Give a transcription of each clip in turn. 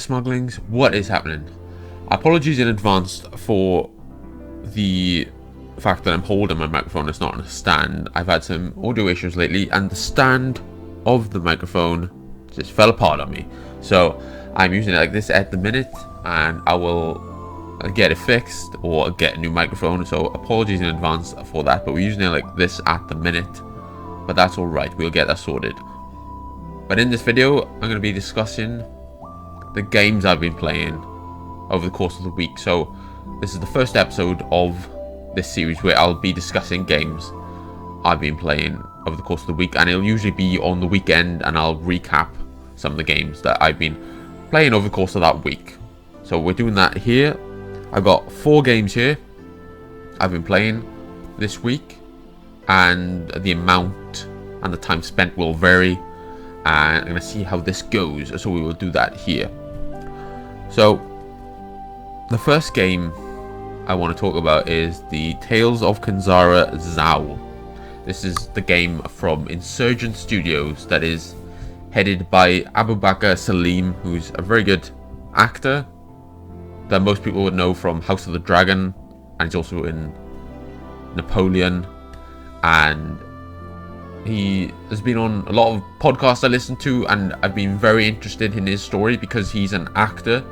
smugglings, what is happening? Apologies in advance for the fact that I'm holding my microphone. It's not on a stand. I've had some audio issues lately, and the stand of the microphone just fell apart on me. So I'm using it like this at the minute, and I will get it fixed or get a new microphone. So apologies in advance for that, but we're using it like this at the minute. But that's alright, we'll get that sorted. But in this video, I'm going to be discussing the games I've been playing over the course of the week. So this is the first episode of this series where I'll be discussing games I've been playing over the course of the week, and it'll usually be on the weekend, and I'll recap some of the games that I've been playing over the course of that week. So we're doing that here. I've got 4 games here I've been playing this week, and the amount and the time spent will vary, and I'm going to see how this goes, so we will do that here. So the first game I want to talk about is the Tales of Kenzara Zao. This is the game from Insurgent Studios that is headed by Abubakar Salim, who's a very good actor that most people would know from House of the Dragon, and he's also in Napoleon, and he has been on a lot of podcasts I listen to, and I've been very interested in his story because he's an actor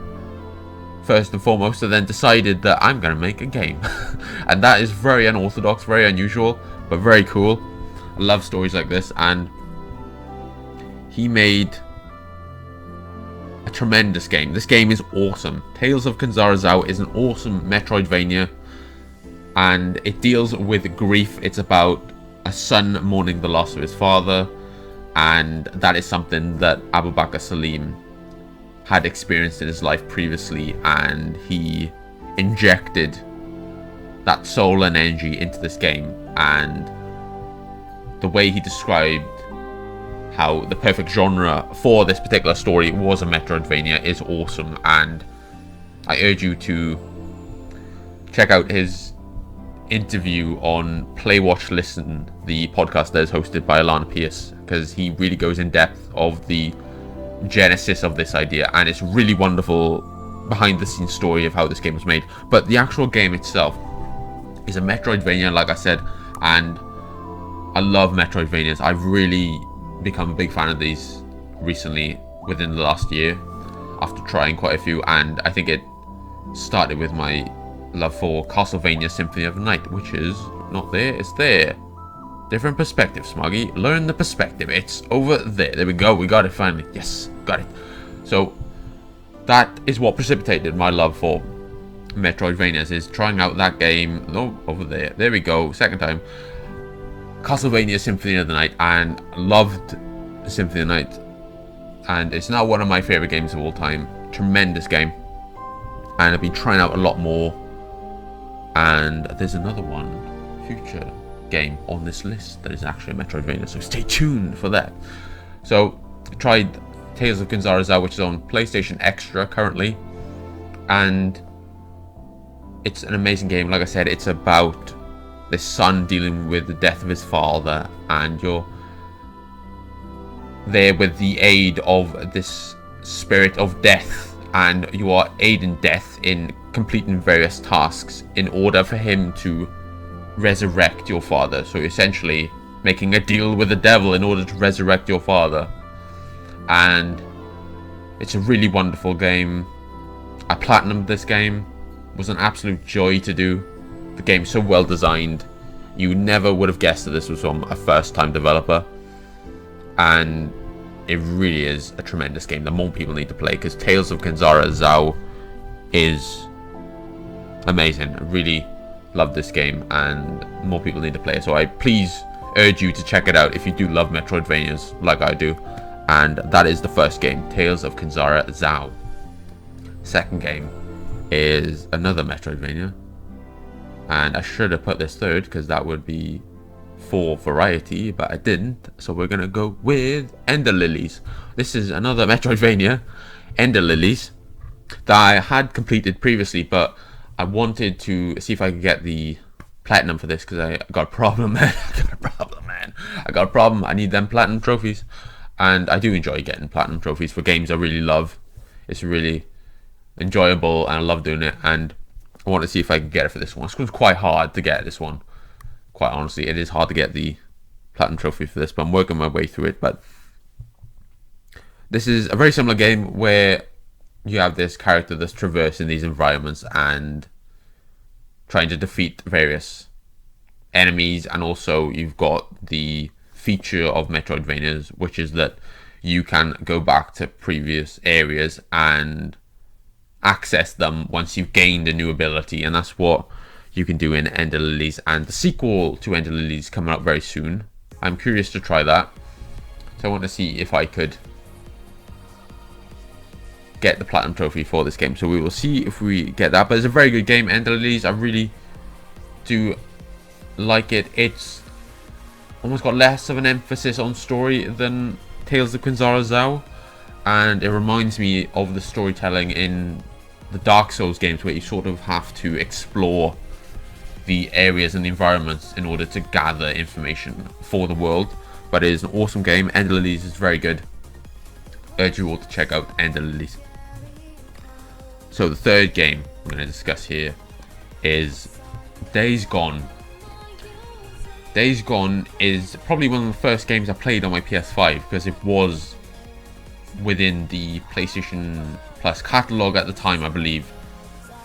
first and foremost, and then decided that I'm going to make a game. And that is very unorthodox, very unusual, but very cool. I love stories like this, and he made a tremendous game. This game is awesome. Tales of Kenzara Zao is an awesome Metroidvania, and it deals with grief. It's about a son mourning the loss of his father, and that is something that Abubakar Salim had experienced in his life previously, and he injected that soul and energy into this game. And the way he described how the perfect genre for this particular story was a Metroidvania is awesome, and I urge you to check out his interview on Play Watch Listen, the podcast that is hosted by Alana Pierce, because he really goes in depth of the genesis of this idea, and it's really wonderful behind the scenes story of how this game was made. But the actual game itself is a Metroidvania, like I said, and I love Metroidvanias. I've really become a big fan of these recently within the last year after trying quite a few, and I think it started with my love for Castlevania Symphony of the Night, which is not there, it's there. Different perspective, Smoggy. Learn the perspective. It's over there. There we go. We got it finally. Yes, got it. So that is what precipitated my love for Metroidvanias, is trying out that game. No, over there. There we go. Second time. Castlevania Symphony of the Night, and loved Symphony of the Night. And it's now one of my favorite games of all time. Tremendous game. And I've been trying out a lot more. And there's another one, future game on this list that is actually a Metroidvania, so stay tuned for that. So I tried Tales of Kenzara Zao, which is on PlayStation Extra currently, and it's an amazing game. Like I said, it's about this son dealing with the death of his father, and you're there with the aid of this spirit of death, and you are aiding death in completing various tasks in order for him to resurrect your father. So essentially making a deal with the devil in order to resurrect your father. And it's a really wonderful game. I platinumed this game. It was an absolute joy to do. The game's so well designed. You never would have guessed that this was from a first time developer, and it really is a tremendous game that more people need to play, because Tales of Kenzara Zao is amazing. I really love this game, and more people need to play it. So I please urge you to check it out if you do love Metroidvanias like I do. And that is the first game, Tales of Kenzara Zao. Second game is another Metroidvania, and I should have put this third because that would be for variety, but I didn't. So we're gonna go with Ender Lilies. This is another Metroidvania, Ender Lilies, that I had completed previously, but I wanted to see if I could get the platinum for this, because I got a problem, man. I got a problem. I need them platinum trophies, and I do enjoy getting platinum trophies for games I really love It's really enjoyable, and I love doing it. And I want to see if I can get it for this one. It's quite hard to get this one. Quite honestly, it is hard to get the platinum trophy for this, but I'm working my way through it. But this is a very similar game where you have this character that's traversing these environments and trying to defeat various enemies, and also you've got the feature of Metroidvanias, which is that you can go back to previous areas and access them once you've gained a new ability, and that's what you can do in Ender Lilies. And the sequel to Ender Lilies coming out very soon. I'm curious to try that, so I want to see if I could get the platinum trophy for this game. So we will see if we get that, but it's a very good game, Ender Lilies. I really do like it. It's almost got less of an emphasis on story than Tales of Quinzara Zhao, and it reminds me of the storytelling in the Dark Souls games, where you sort of have to explore the areas and the environments in order to gather information for the world. But it is an awesome game. Ender Lilies is very good. Urge you all to check out Ender Lilies. So the third game I'm going to discuss here is Days Gone. Days Gone is probably one of the first games I played on my PS5, because it was within the PlayStation Plus catalog at the time, I believe.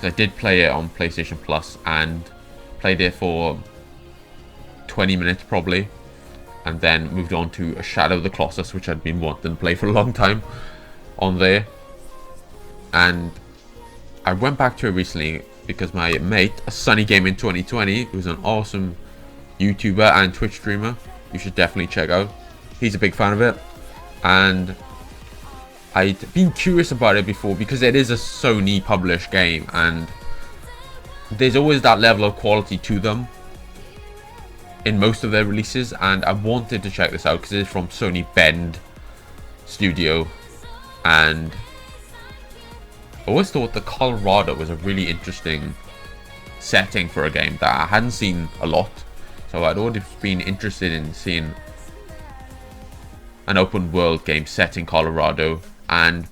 So I did play it on PlayStation Plus and played it for 20 minutes probably, and then moved on to Shadow of the Colossus, which I'd been wanting to play for a long time on there. And I went back to it recently because my mate, a Sunny Game in 2020, who's an awesome YouTuber and Twitch streamer, you should definitely check out. He's a big fan of it, and I'd been curious about it before because it is a Sony published game, and there's always that level of quality to them in most of their releases, and I wanted to check this out because it's from Sony Bend Studio, and I always thought that Colorado was a really interesting setting for a game that I hadn't seen a lot. So I'd always been interested in seeing an open world game set in Colorado, and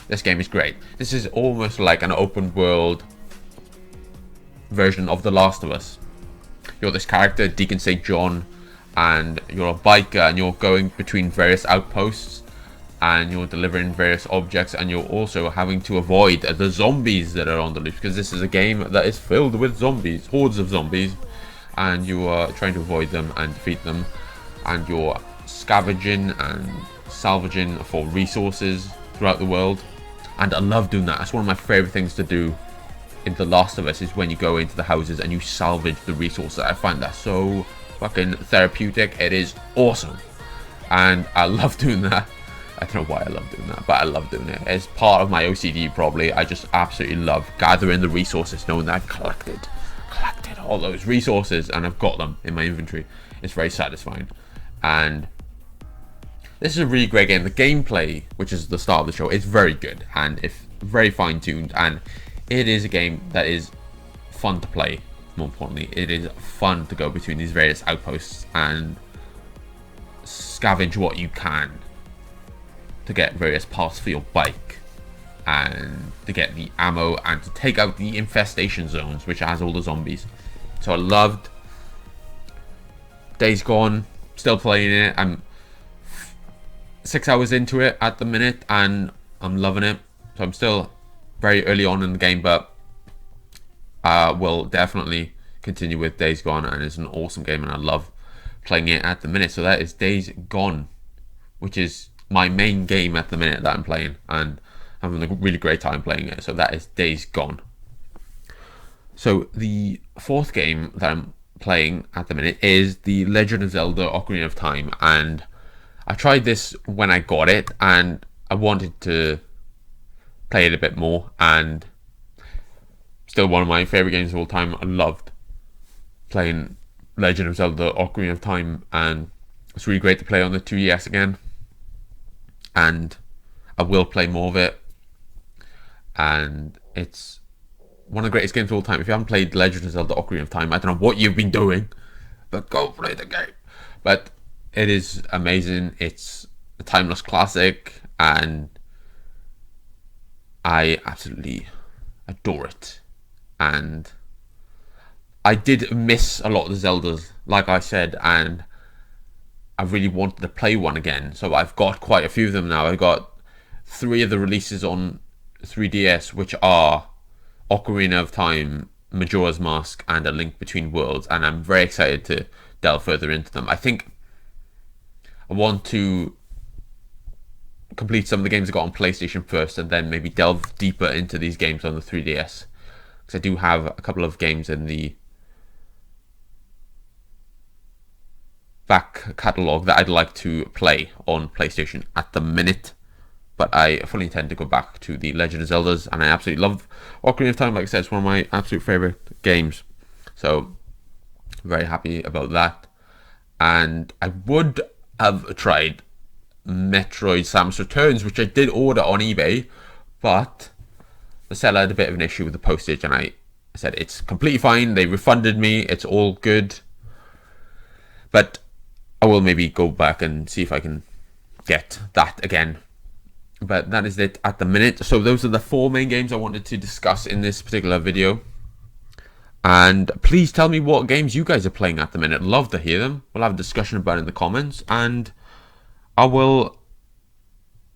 this game is great. This is almost like an open world version of The Last of Us. You're this character, Deacon St. John, and you're a biker, and you're going between various outposts, and you're delivering various objects, and you're also having to avoid the zombies that are on the loose, because this is a game that is filled with zombies, hordes of zombies, and you are trying to avoid them and defeat them, and you're scavenging and salvaging for resources throughout the world. And I love doing that. That's one of my favorite things to do in The Last of Us, is when you go into the houses and you salvage the resources. I find that so fucking therapeutic. It is awesome, and I love doing that. I don't know why I love doing that, but I love doing it. It's part of my OCD probably. I just absolutely love gathering the resources, knowing that I've collected all those resources and I've got them in my inventory. It's very satisfying, and this is a really great game. The gameplay, which is the start of the show, is very good, and it's very fine-tuned, and it is a game that is fun to play. More importantly, it is fun to go between these various outposts and scavenge what you can to get various parts for your bike, and to get the ammo, and to take out the infestation zones, which has all the zombies. So I loved Days Gone. Still playing it. I'm 6 hours into it at the minute, and I'm loving it. So I'm still very early on in the game, but I will definitely continue with Days Gone, and it's an awesome game, and I love playing it at the minute. So that is Days Gone, which is my main game at the minute that I'm playing, and I'm having a really great time playing it. So that is Days Gone. So the fourth game that I'm playing at the minute is The Legend of Zelda Ocarina of Time, and I tried this when I got it, and I wanted to play it a bit more, and still one of my favorite games of all time. I loved playing Legend of Zelda Ocarina of Time, and it's really great to play on the 2DS again, and I will play more of it, and it's one of the greatest games of all time. If you haven't played Legend of Zelda Ocarina of Time, I don't know what you've been doing, but go play the game. But it is amazing. It's a timeless classic, and I absolutely adore it. And I did miss a lot of the Zeldas, like I said, and I really wanted to play one again. So I've got quite a few of them now. I've got 3 of the releases on 3DS, which are Ocarina of Time, Majora's Mask, and A Link Between Worlds, and I'm very excited to delve further into them. I think I want to complete some of the games I got on PlayStation first, and then maybe delve deeper into these games on the 3DS, because I do have a couple of games in the back catalogue that I'd like to play on PlayStation at the minute. But I fully intend to go back to the Legend of Zeldas, and I absolutely love Ocarina of Time. Like I said, it's one of my absolute favourite games. So, very happy about that. And I would have tried Metroid Samus Returns, which I did order on eBay, but the seller had a bit of an issue with the postage, and I said it's completely fine. They refunded me. It's all good. But I will maybe go back and see if I can get that again. But that is it at the minute. So those are the 4 main games I wanted to discuss in this particular video. And please tell me what games you guys are playing at the minute. Love to hear them. We'll have a discussion about it in the comments. And I will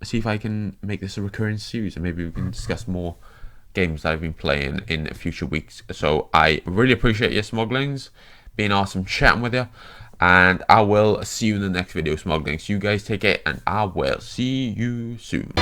see if I can make this a recurring series. And maybe we can discuss more games that I've been playing in future weeks. So I really appreciate your smauglings. Being awesome chatting with you. And I will see you in the next video, smauglings. You guys take care, and I will see you soon.